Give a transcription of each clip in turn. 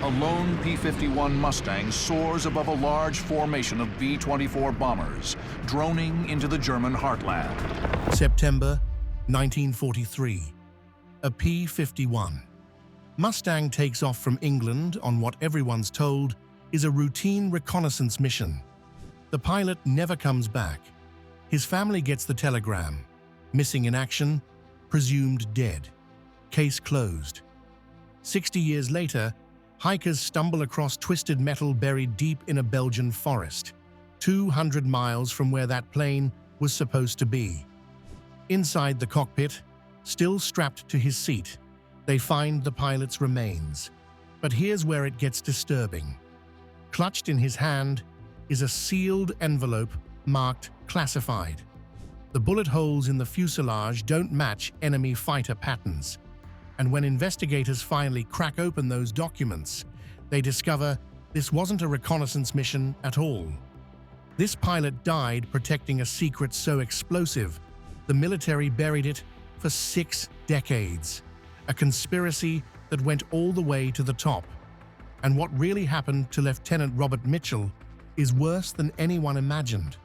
a lone P-51 Mustang soars above a large formation of B-24 bombers, droning into the German heartland. September 1943. A P-51 Mustang takes off from England on what everyone's told is a routine reconnaissance mission. The pilot never comes back. His family gets the telegram. Missing in action, presumed dead. Case closed. 60 years later, hikers stumble across twisted metal buried deep in a Belgian forest, 200 miles from where that plane was supposed to be. Inside the cockpit, still strapped to his seat, they find the pilot's remains. But here's where it gets disturbing. Clutched in his hand is a sealed envelope marked classified. The bullet holes in the fuselage don't match enemy fighter patterns. And when investigators finally crack open those documents, they discover this wasn't a reconnaissance mission at all. This pilot died protecting a secret so explosive, the military buried it for 6 decades. A conspiracy that went all the way to the top. And what really happened to Lieutenant Robert Mitchell is worse than anyone imagined.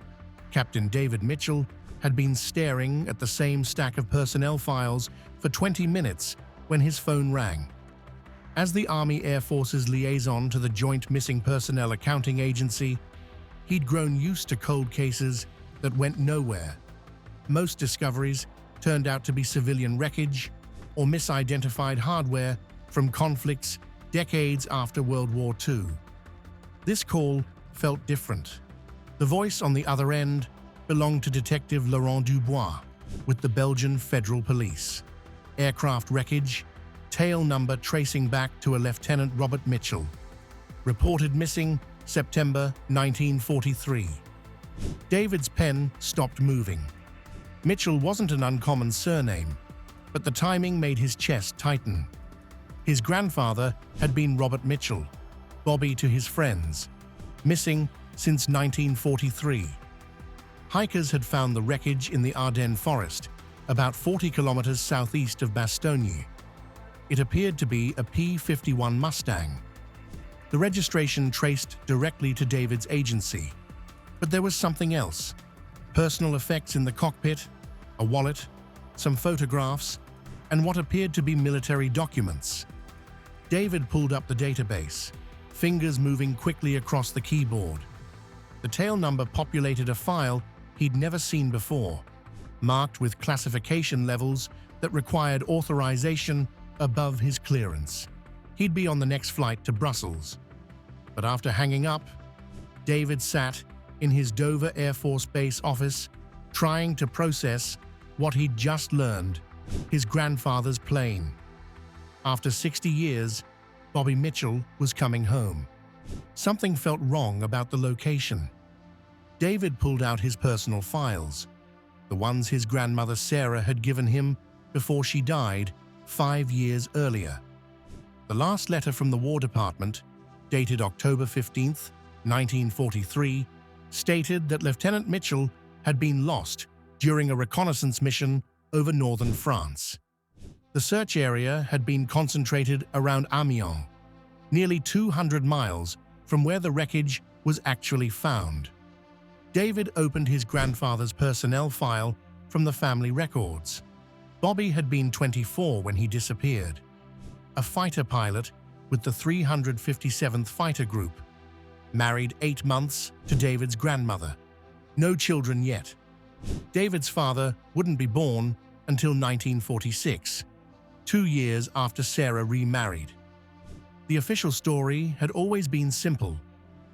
Captain David Mitchell had been staring at the same stack of personnel files for 20 minutes when his phone rang. As the Army Air Force's liaison to the Joint Missing Personnel Accounting Agency, he'd grown used to cold cases that went nowhere. Most discoveries turned out to be civilian wreckage or misidentified hardware from conflicts decades after World War II. This call felt different. The voice on the other end belonged to Detective Laurent Dubois with the Belgian Federal Police. Aircraft wreckage, tail number tracing back to a Lieutenant Robert Mitchell. Reported missing September 1943. David's pen stopped moving. Mitchell wasn't an uncommon surname, but the timing made his chest tighten. His grandfather had been Robert Mitchell, Bobby to his friends, missing since 1943. Hikers had found the wreckage in the Ardennes forest, about 40 kilometers southeast of Bastogne. It appeared to be a P-51 Mustang. The registration traced directly to David's agency. But there was something else. Personal effects in the cockpit, a wallet, some photographs, and what appeared to be military documents. David pulled up the database, fingers moving quickly across the keyboard. The tail number populated a file he'd never seen before, marked with classification levels that required authorization above his clearance. He'd be on the next flight to Brussels. But after hanging up, David sat in his Dover Air Force Base office, trying to process what he'd just learned, his grandfather's plane. After 60 years, Bobby Mitchell was coming home. Something felt wrong about the location. David pulled out his personal files, the ones his grandmother Sarah had given him before she died 5 years earlier. The last letter from the War Department, dated October 15, 1943, stated that Lieutenant Mitchell had been lost during a reconnaissance mission over northern France. The search area had been concentrated around Amiens, nearly 200 miles from where the wreckage was actually found. David opened his grandfather's personnel file from the family records. Bobby had been 24 when he disappeared, a fighter pilot with the 357th Fighter Group, married 8 months to David's grandmother. No children yet. David's father wouldn't be born until 1946, 2 years after Sarah remarried. The official story had always been simple: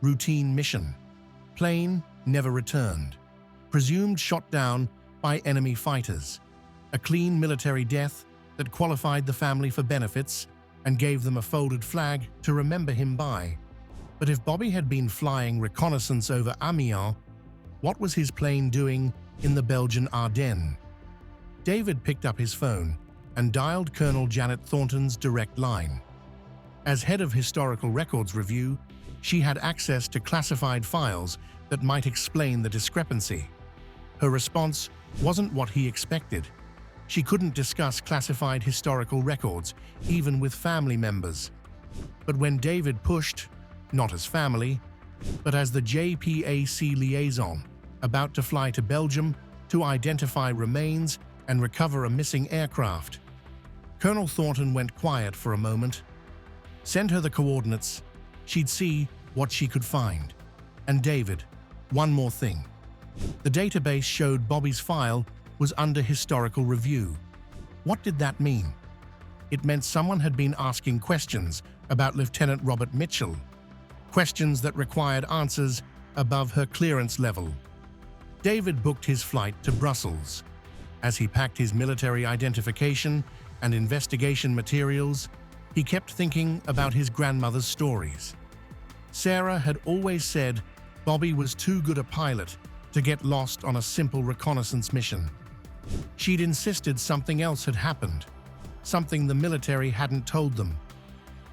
routine mission. Plane never returned. Presumed shot down by enemy fighters. A clean military death that qualified the family for benefits and gave them a folded flag to remember him by. But if Bobby had been flying reconnaissance over Amiens, what was his plane doing in the Belgian Ardennes? David picked up his phone and dialed Colonel Janet Thornton's direct line. As head of Historical Records Review, she had access to classified files that might explain the discrepancy. Her response wasn't what he expected. She couldn't discuss classified historical records, even with family members. But when David pushed, not as family, but as the JPAC liaison, about to fly to Belgium to identify remains and recover a missing aircraft, Colonel Thornton went quiet for a moment. Send her the coordinates. She'd see what she could find. And David, one more thing. The database showed Bobby's file was under historical review. What did that mean? It meant someone had been asking questions about Lieutenant Robert Mitchell, questions that required answers above her clearance level. David booked his flight to Brussels. As he packed his military identification and investigation materials, he kept thinking about his grandmother's stories. Sarah had always said Bobby was too good a pilot to get lost on a simple reconnaissance mission. She'd insisted something else had happened, something the military hadn't told them.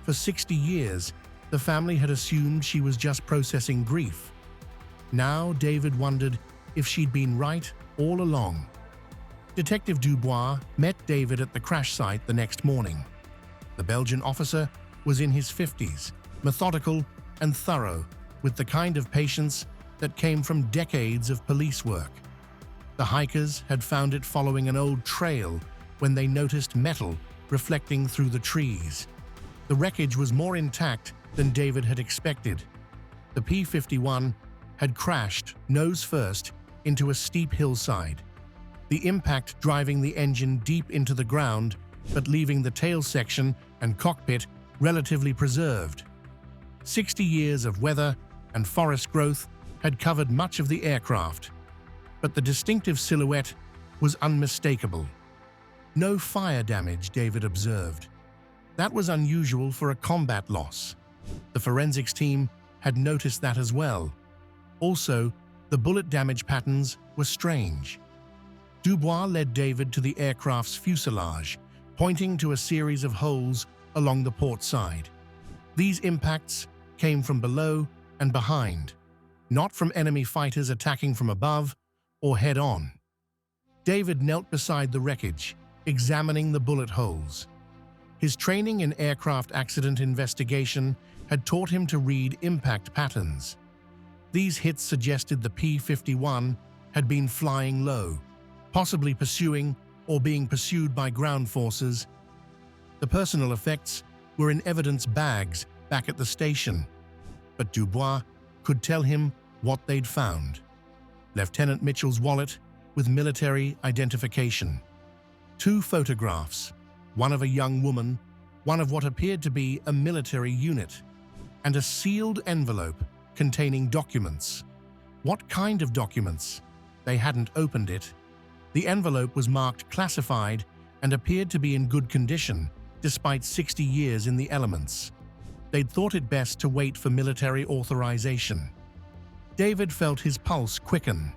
For 60 years, the family had assumed she was just processing grief. Now David wondered if she'd been right all along. Detective Dubois met David at the crash site the next morning. The Belgian officer was in his 50s, methodical and thorough, with the kind of patience that came from decades of police work. The hikers had found it following an old trail when they noticed metal reflecting through the trees. The wreckage was more intact than David had expected. The P-51 had crashed nose first into a steep hillside, the impact driving the engine deep into the ground but leaving the tail section and cockpit relatively preserved. 60 years of weather and forest growth had covered much of the aircraft, but the distinctive silhouette was unmistakable. No fire damage, David observed. That was unusual for a combat loss. The forensics team had noticed that as well. Also, the bullet damage patterns were strange. Dubois led David to the aircraft's fuselage, pointing to a series of holes along the port side. These impacts came from below and behind, not from enemy fighters attacking from above or head-on. David knelt beside the wreckage, examining the bullet holes. His training in aircraft accident investigation had taught him to read impact patterns. These hits suggested the P-51 had been flying low, possibly pursuing or being pursued by ground forces. The personal effects were in evidence bags back at the station, but Dubois could tell him what they'd found. Lieutenant Mitchell's wallet with military identification. 2 photographs, one of a young woman, one of what appeared to be a military unit, and a sealed envelope containing documents. What kind of documents? They hadn't opened it. The envelope was marked classified and appeared to be in good condition, despite 60 years in the elements. They'd thought it best to wait for military authorization. David felt his pulse quicken.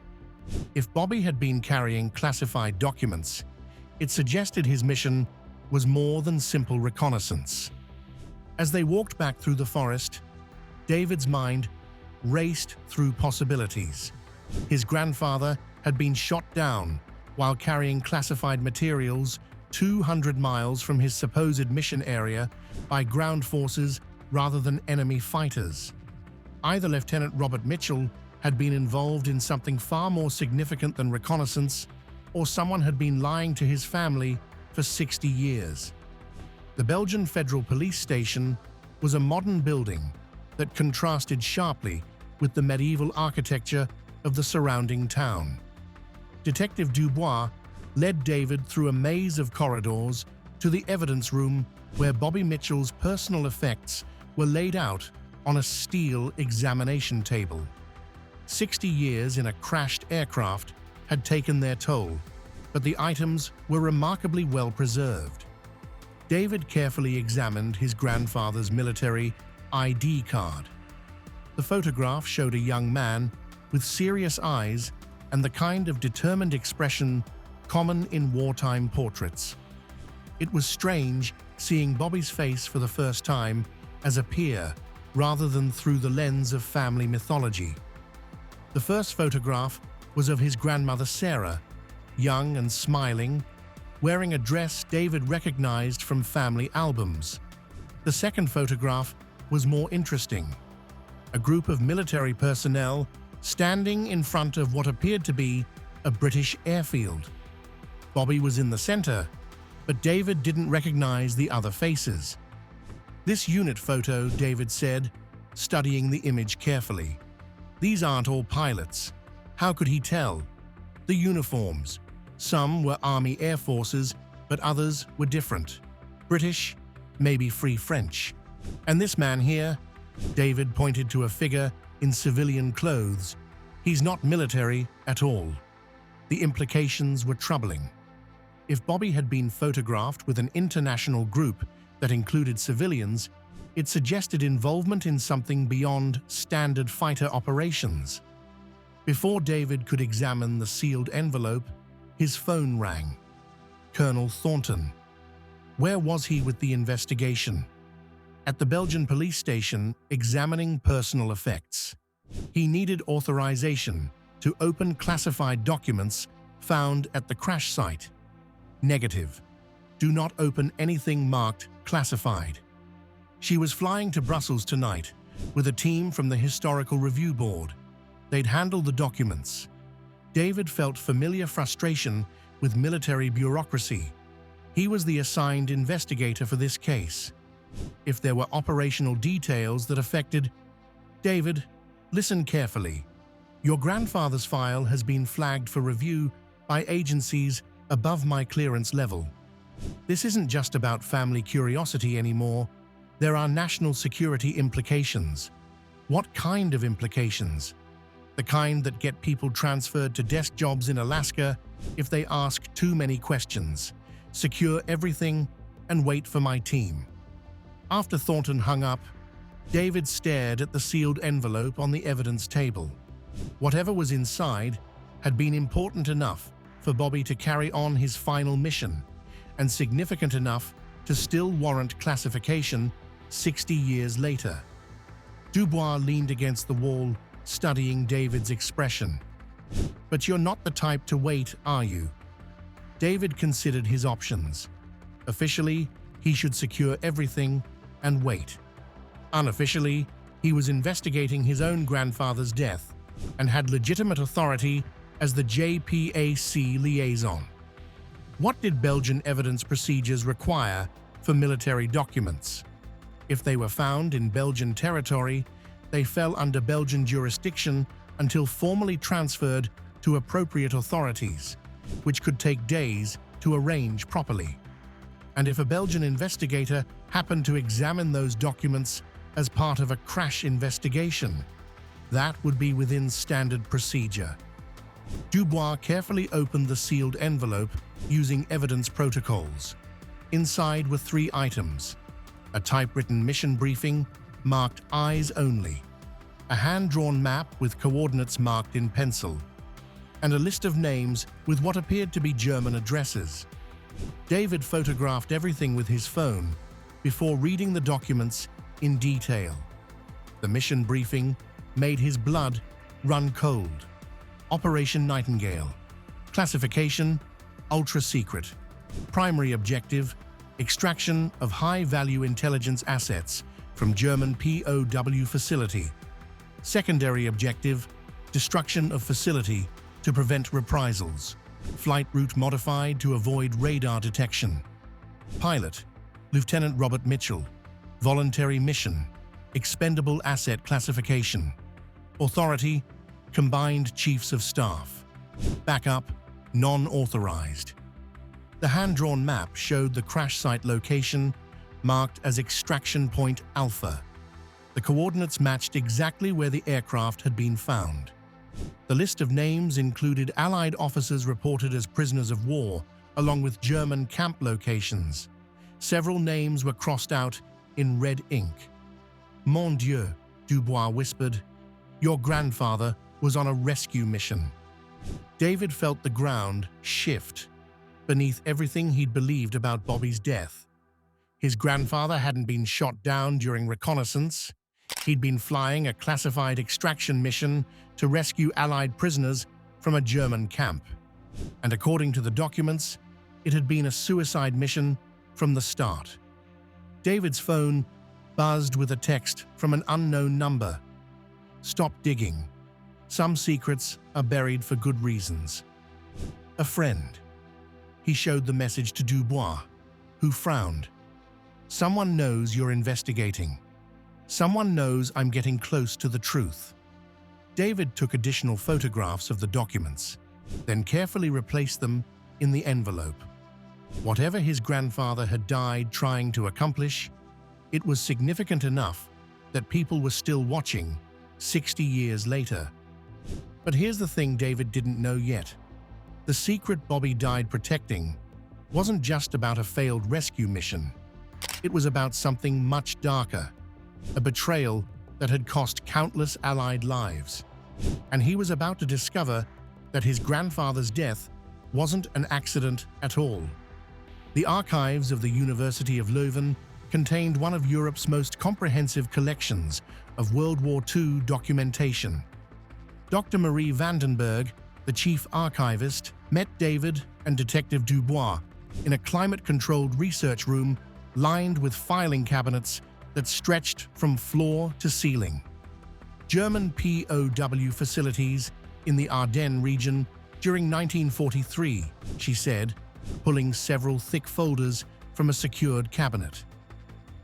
If Bobby had been carrying classified documents, it suggested his mission was more than simple reconnaissance. As they walked back through the forest, David's mind raced through possibilities. His grandfather had been shot down while carrying classified materials 200 miles from his supposed mission area by ground forces rather than enemy fighters. Either Lieutenant Robert Mitchell had been involved in something far more significant than reconnaissance, or someone had been lying to his family for 60 years. The Belgian Federal Police Station was a modern building that contrasted sharply with the medieval architecture of the surrounding town. Detective Dubois led David through a maze of corridors to the evidence room where Bobby Mitchell's personal effects were laid out on a steel examination table. 60 years in a crashed aircraft had taken their toll, but the items were remarkably well preserved. David carefully examined his grandfather's military ID card. The photograph showed a young man with serious eyes and the kind of determined expression common in wartime portraits. It was strange seeing Bobby's face for the first time as a peer rather than through the lens of family mythology. The first photograph was of his grandmother Sarah, young and smiling, wearing a dress David recognized from family albums. The second photograph was more interesting. A group of military personnel standing in front of what appeared to be a British airfield. Bobby was in the center, but David didn't recognize the other faces. "This unit photo," David said, studying the image carefully. "These aren't all pilots. How could he tell? The uniforms. Some were Army Air Forces, but others were different. British, maybe Free French. And this man here," David pointed to a figure in civilian clothes. "He's not military at all." The implications were troubling. If Bobby had been photographed with an international group that included civilians, it suggested involvement in something beyond standard fighter operations. Before David could examine the sealed envelope, his phone rang. Colonel Thornton. Where was he with the investigation? At the Belgian police station, examining personal effects. He needed authorization to open classified documents found at the crash site. Negative. Do not open anything marked classified. She was flying to Brussels tonight with a team from the Historical Review Board. They'd handle the documents. David felt familiar frustration with military bureaucracy. He was the assigned investigator for this case. If there were operational details that affected... "David, listen carefully. Your grandfather's file has been flagged for review by agencies above my clearance level. This isn't just about family curiosity anymore. There are national security implications." "What kind of implications?" "The kind that get people transferred to desk jobs in Alaska if they ask too many questions. Secure everything and wait for my team." After Thornton hung up, David stared at the sealed envelope on the evidence table. Whatever was inside had been important enough for Bobby to carry on his final mission, and significant enough to still warrant classification 60 years later. Dubois leaned against the wall, studying David's expression. "But you're not the type to wait, are you?" David considered his options. Officially, he should secure everything and wait. Unofficially, he was investigating his own grandfather's death and had legitimate authority as the JPAC liaison. What did Belgian evidence procedures require for military documents? If they were found in Belgian territory, they fell under Belgian jurisdiction until formally transferred to appropriate authorities, which could take days to arrange properly. And if a Belgian investigator happened to examine those documents as part of a crash investigation, that would be within standard procedure. Dubois carefully opened the sealed envelope using evidence protocols. Inside were 3 items: a typewritten mission briefing marked "Eyes Only," a hand-drawn map with coordinates marked in pencil, and a list of names with what appeared to be German addresses. David photographed everything with his phone before reading the documents in detail. The mission briefing made his blood run cold. Operation Nightingale. Classification: ultra secret. Primary objective: extraction of high-value intelligence assets from German POW facility. Secondary objective: destruction of facility to prevent reprisals. Flight route modified to avoid radar detection. Pilot: Lieutenant Robert Mitchell. Voluntary mission: expendable asset classification. Authority: Combined Chiefs of Staff. Backup: non-authorized. The hand-drawn map showed the crash site location, marked as Extraction Point Alpha. The coordinates matched exactly where the aircraft had been found. The list of names included Allied officers reported as prisoners of war, along with German camp locations. Several names were crossed out in red ink. "Mon Dieu," Dubois whispered. "Your grandfather was on a rescue mission." David felt the ground shift beneath everything he'd believed about Bobby's death. His grandfather hadn't been shot down during reconnaissance. He'd been flying a classified extraction mission to rescue Allied prisoners from a German camp. And according to the documents, it had been a suicide mission from the start. David's phone buzzed with a text from an unknown number. Stop digging. Some secrets are buried for good reasons. A friend. He showed the message to Dubois, who frowned. Someone knows you're investigating. Someone knows I'm getting close to the truth. David took additional photographs of the documents, then carefully replaced them in the envelope. Whatever his grandfather had died trying to accomplish, it was significant enough that people were still watching 60 years later. But here's the thing David didn't know yet. The secret Bobby died protecting wasn't just about a failed rescue mission. It was about something much darker, a betrayal that had cost countless Allied lives. And he was about to discover that his grandfather's death wasn't an accident at all. The archives of the University of Leuven contained one of Europe's most comprehensive collections of World War II documentation. Dr. Marie Vandenberg, the chief archivist, met David and Detective Dubois in a climate-controlled research room lined with filing cabinets that stretched from floor to ceiling. German POW facilities in the Ardennes region during 1943, she said, pulling several thick folders from a secured cabinet.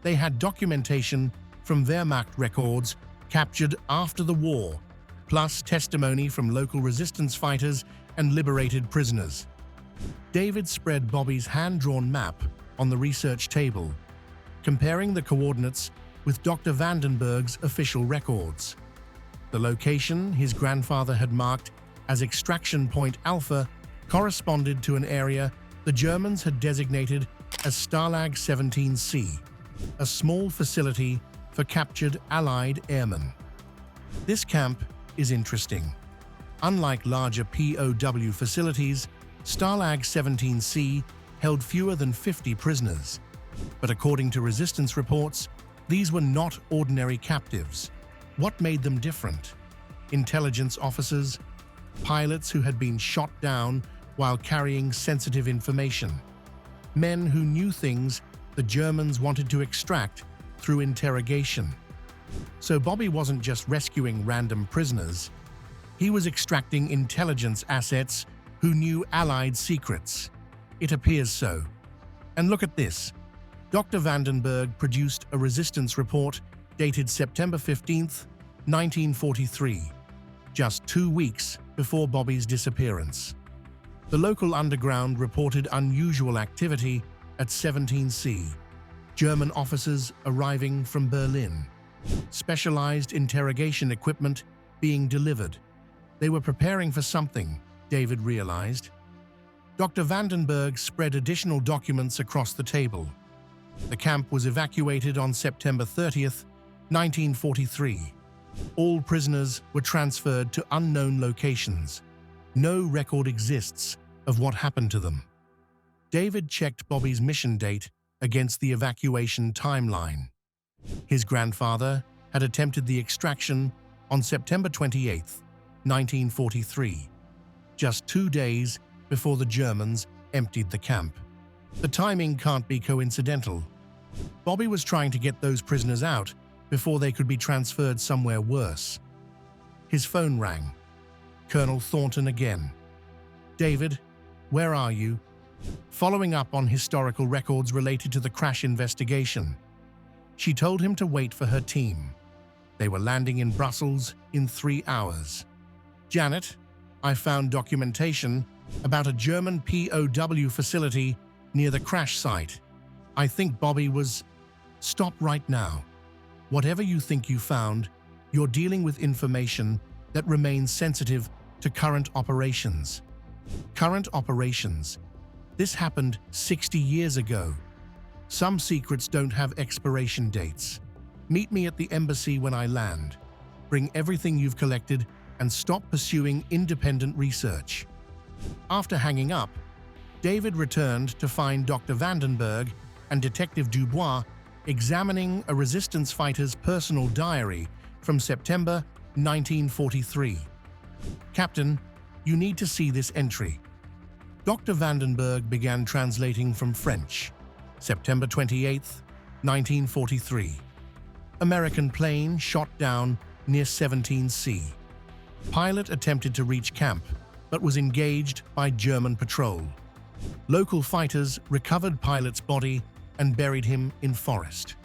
They had documentation from Wehrmacht records captured after the war, plus testimony from local resistance fighters and liberated prisoners. David spread Bobby's hand-drawn map on the research table, comparing the coordinates with Dr. Vandenberg's official records. The location his grandfather had marked as Extraction Point Alpha corresponded to an area the Germans had designated as Stalag 17C, a small facility for captured Allied airmen. This camp is interesting. Unlike larger POW facilities, Stalag 17C held fewer than 50 prisoners. But according to resistance reports, these were not ordinary captives. What made them different? Intelligence officers, pilots who had been shot down while carrying sensitive information, men who knew things the Germans wanted to extract through interrogation. So Bobby wasn't just rescuing random prisoners, he was extracting intelligence assets who knew Allied secrets. It appears so. And look at this. Dr. Vandenberg produced a resistance report dated September 15, 1943, just 2 weeks before Bobby's disappearance. The local underground reported unusual activity at 17C, German officers arriving from Berlin, specialized interrogation equipment being delivered. They were preparing for something, David realized. Dr. Vandenberg spread additional documents across the table. The camp was evacuated on September 30th, 1943. All prisoners were transferred to unknown locations. No record exists of what happened to them. David checked Bobby's mission date against the evacuation timeline. His grandfather had attempted the extraction on September 28, 1943, just 2 days before the Germans emptied the camp. The timing can't be coincidental. Bobby was trying to get those prisoners out before they could be transferred somewhere worse. His phone rang. Colonel Thornton again. "David, where are you?" Following up on historical records related to the crash investigation. She told him to wait for her team. They were landing in Brussels in 3 hours. "Janet, I found documentation about a German POW facility near the crash site. I think Bobby was..." "Stop right now. Whatever you think you found, you're dealing with information that remains sensitive to current operations." Current operations. This happened 60 years ago. Some secrets don't have expiration dates. Meet me at the embassy when I land. Bring everything you've collected and stop pursuing independent research. After hanging up, David returned to find Dr. Vandenberg and Detective Dubois examining a resistance fighter's personal diary from September 1943. "Captain, you need to see this entry." Dr. Vandenberg began translating from French. September 28, 1943. American plane shot down near 17C. Pilot attempted to reach camp, but was engaged by German patrol. Local fighters recovered pilot's body and buried him in forest.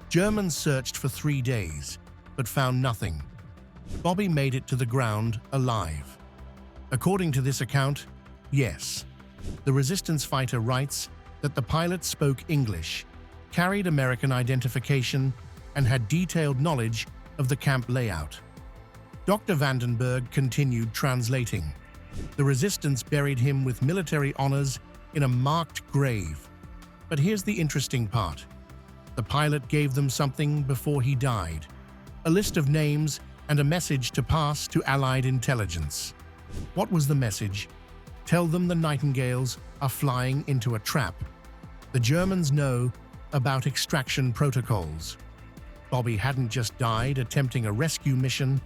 Germans searched for 3 days, but found nothing. Bobby made it to the ground alive. According to this account, yes, the resistance fighter writes that the pilot spoke English, carried American identification, and had detailed knowledge of the camp layout. Dr. Vandenberg continued translating. The resistance buried him with military honors in a marked grave. But here's the interesting part. The pilot gave them something before he died. A list of names and a message to pass to Allied intelligence. What was the message? Tell them the Nightingales are flying into a trap. The Germans know about extraction protocols. Bobby hadn't just died attempting a rescue mission.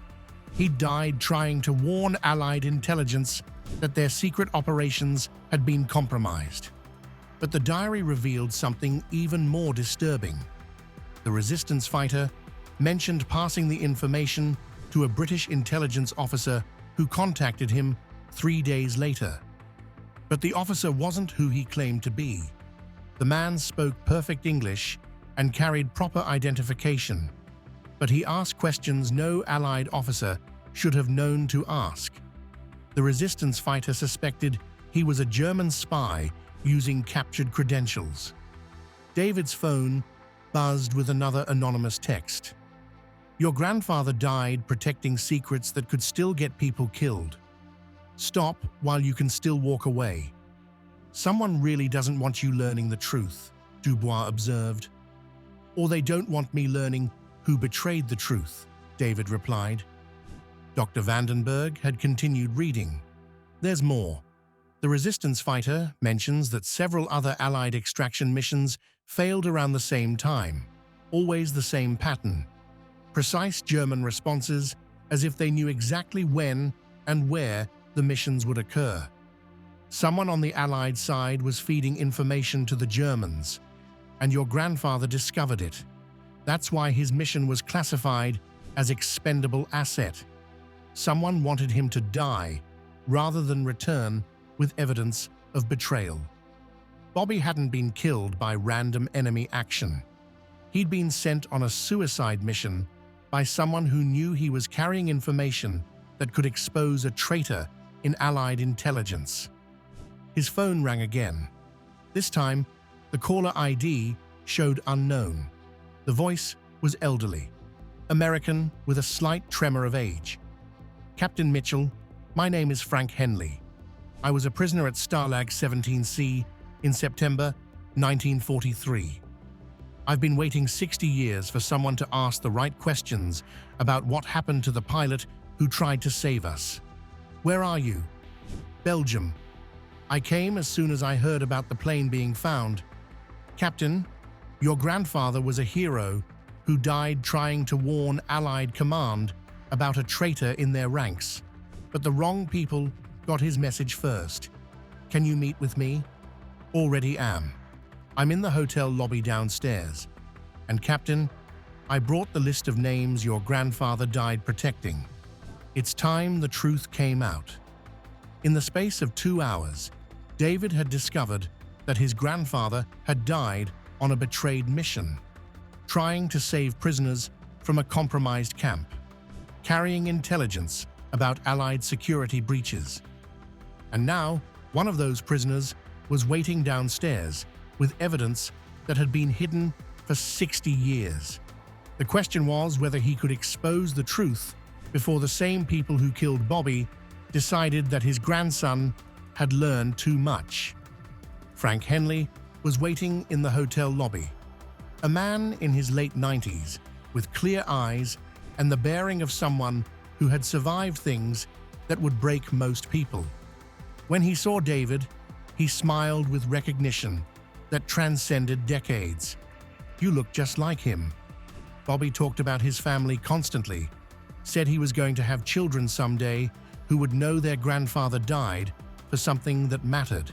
He died trying to warn Allied intelligence that their secret operations had been compromised. But the diary revealed something even more disturbing. The resistance fighter mentioned passing the information to a British intelligence officer who contacted him 3 days later. But the officer wasn't who he claimed to be. The man spoke perfect English and carried proper identification, but he asked questions no Allied officer should have known to ask. The resistance fighter suspected he was a German spy using captured credentials. David's phone buzzed with another anonymous text. Your grandfather died protecting secrets that could still get people killed. Stop while you can still walk away. Someone really doesn't want you learning the truth, Dubois observed. Or they don't want me learning who betrayed the truth, David replied. Dr. Vandenberg had continued reading. There's more. The resistance fighter mentions that several other Allied extraction missions failed around the same time, always the same pattern. Precise German responses as if they knew exactly when and where the missions would occur. Someone on the Allied side was feeding information to the Germans, and your grandfather discovered it. That's why his mission was classified as expendable asset. Someone wanted him to die rather than return with evidence of betrayal. Bobby hadn't been killed by random enemy action. He'd been sent on a suicide mission by someone who knew he was carrying information that could expose a traitor in Allied intelligence. His phone rang again. This time, the caller ID showed unknown. The voice was elderly, American with a slight tremor of age. Captain Mitchell, my name is Frank Henley. I was a prisoner at Stalag 17C in September 1943. I've been waiting 60 years for someone to ask the right questions about what happened to the pilot who tried to save us. Where are you? Belgium. I came as soon as I heard about the plane being found. Captain, your grandfather was a hero who died trying to warn Allied command about a traitor in their ranks, but the wrong people got his message first. Can you meet with me? Already am. I'm in the hotel lobby downstairs. And Captain, I brought the list of names your grandfather died protecting. It's time the truth came out. In the space of 2 hours, David had discovered that his grandfather had died on a betrayed mission, trying to save prisoners from a compromised camp, carrying intelligence about Allied security breaches. And now, one of those prisoners was waiting downstairs with evidence that had been hidden for 60 years. The question was whether he could expose the truth before the same people who killed Bobby decided that his grandson had learned too much. Frank Henley was waiting in the hotel lobby, a man in his late 90s with clear eyes and the bearing of someone who had survived things that would break most people. When he saw David, he smiled with recognition that transcended decades. You look just like him. Bobby talked about his family constantly, said he was going to have children someday who would know their grandfather died for something that mattered.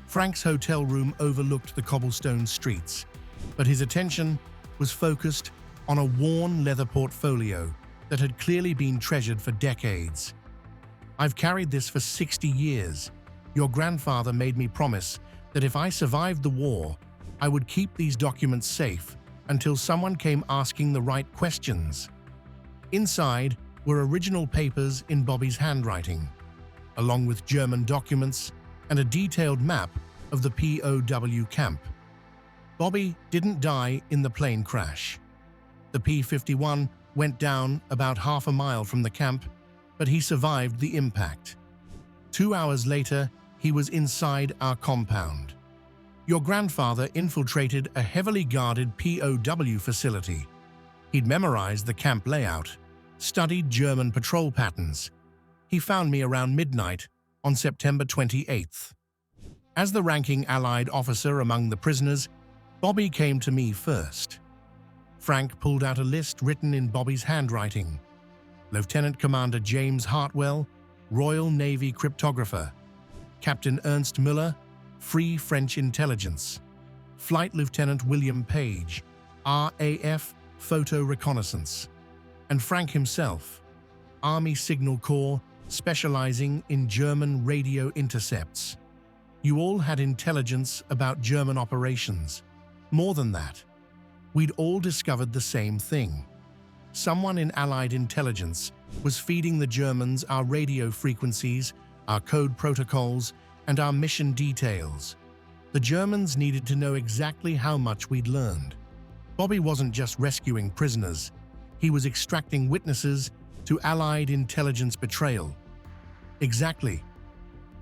Frank's hotel room overlooked the cobblestone streets, but his attention was focused on a worn leather portfolio that had clearly been treasured for decades. "I've carried this for 60 years. Your grandfather made me promise that if I survived the war, I would keep these documents safe until someone came asking the right questions." Inside were original papers in Bobby's handwriting, along with German documents and a detailed map of the POW camp. Bobby didn't die in the plane crash. The P-51 went down about half a mile from the camp, but he survived the impact. 2 hours later, he was inside our compound. Your grandfather infiltrated a heavily guarded POW facility. He'd memorized the camp layout, studied German patrol patterns. He found me around midnight on September 28th. As the ranking Allied officer among the prisoners, Bobby came to me first. Frank pulled out a list written in Bobby's handwriting. Lieutenant Commander James Hartwell, Royal Navy cryptographer. Captain Ernst Müller, Free French Intelligence. Flight Lieutenant William Page, RAF Photo Reconnaissance. And Frank himself, Army Signal Corps, specializing in German radio intercepts. You all had intelligence about German operations. More than that, we'd all discovered the same thing. Someone in Allied intelligence was feeding the Germans our radio frequencies, our code protocols, and our mission details. The Germans needed to know exactly how much we'd learned. Bobby wasn't just rescuing prisoners. He was extracting witnesses to Allied intelligence betrayal. Exactly.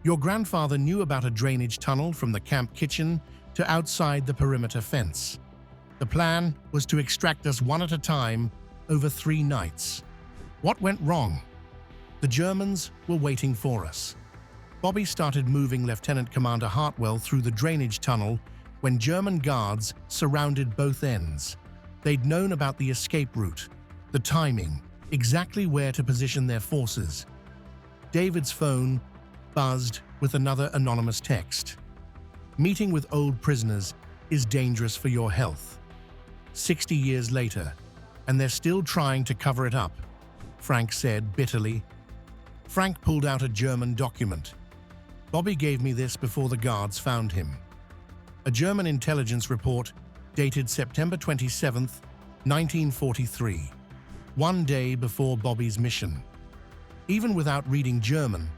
Your grandfather knew about a drainage tunnel from the camp kitchen to outside the perimeter fence. The plan was to extract us one at a time over 3 nights. What went wrong? The Germans were waiting for us. Bobby started moving Lieutenant Commander Hartwell through the drainage tunnel when German guards surrounded both ends. They'd known about the escape route, the timing, exactly where to position their forces. David's phone buzzed with another anonymous text. "Meeting with old prisoners is dangerous for your health." 60 years later, and they're still trying to cover it up, Frank said bitterly. Frank pulled out a German document. "Bobby gave me this before the guards found him." A German intelligence report dated September 27, 1943, 1 day before Bobby's mission. Even without reading German,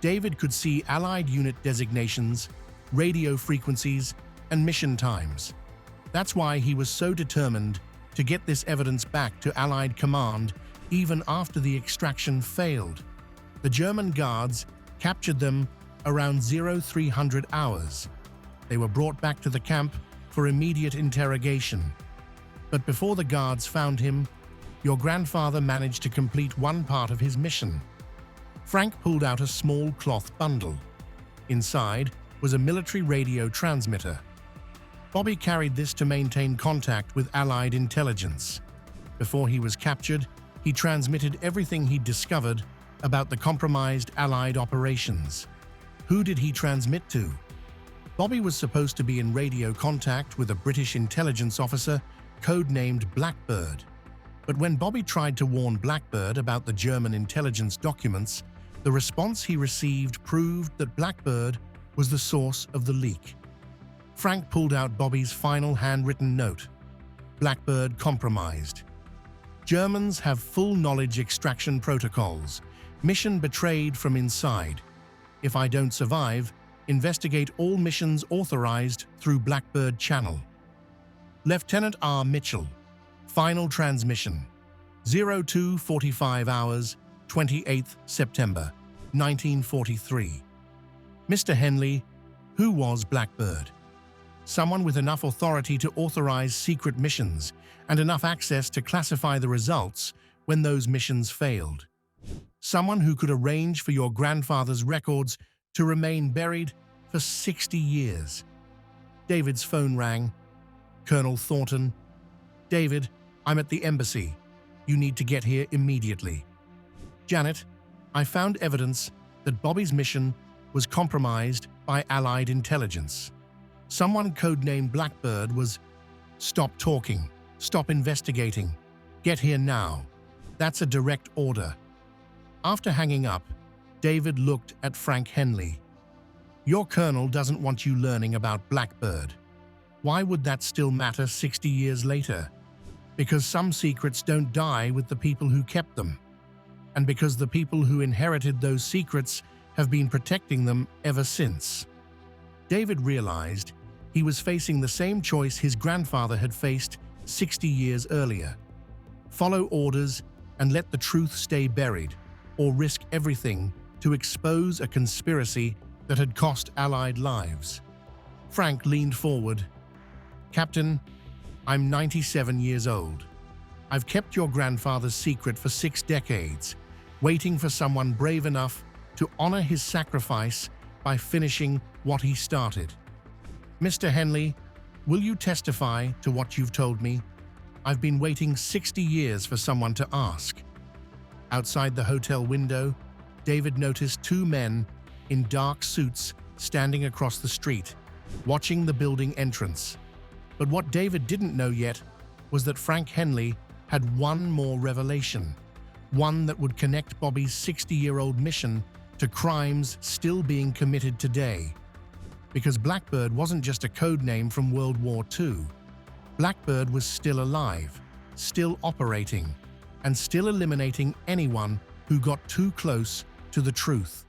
David could see Allied unit designations, radio frequencies, and mission times. That's why he was so determined to get this evidence back to Allied command even after the extraction failed. The German guards captured them around 0300 hours. They were brought back to the camp for immediate interrogation. But before the guards found him, your grandfather managed to complete one part of his mission. Frank pulled out a small cloth bundle. Inside was a military radio transmitter. Bobby carried this to maintain contact with Allied intelligence. Before he was captured, he transmitted everything he'd discovered about the compromised Allied operations. Who did he transmit to? Bobby was supposed to be in radio contact with a British intelligence officer codenamed Blackbird. But when Bobby tried to warn Blackbird about the German intelligence documents, the response he received proved that Blackbird was the source of the leak. Frank pulled out Bobby's final handwritten note. Blackbird compromised. Germans have full knowledge extraction protocols. Mission betrayed from inside. If I don't survive, investigate all missions authorized through Blackbird channel. Lieutenant R. Mitchell. Final transmission. 02:45 hours, 28th September, 1943. Mr. Henley, who was Blackbird? Someone with enough authority to authorize secret missions and enough access to classify the results when those missions failed. Someone who could arrange for your grandfather's records to remain buried for 60 years. David's phone rang. Colonel Thornton. David, I'm at the embassy. You need to get here immediately. Janet, I found evidence that Bobby's mission was compromised by Allied intelligence. Someone codenamed Blackbird was... Stop talking. Stop investigating. Get here now. That's a direct order." After hanging up, David looked at Frank Henley. "Your colonel doesn't want you learning about Blackbird. Why would that still matter 60 years later? Because some secrets don't die with the people who kept them. And because the people who inherited those secrets have been protecting them ever since." David realized he was facing the same choice his grandfather had faced 60 years earlier. Follow orders and let the truth stay buried, or risk everything to expose a conspiracy that had cost Allied lives. Frank leaned forward. "Captain, I'm 97 years old. I've kept your grandfather's secret for 6 decades, waiting for someone brave enough to honor his sacrifice by finishing what he started. Mr. Henley, will you testify to what you've told me? I've been waiting 60 years for someone to ask." Outside the hotel window, David noticed 2 men in dark suits standing across the street, watching the building entrance. But what David didn't know yet was that Frank Henley had one more revelation, one that would connect Bobby's 60-year-old mission to crimes still being committed today. Because Blackbird wasn't just a code name from World War II. Blackbird was still alive, still operating, and still eliminating anyone who got too close to the truth.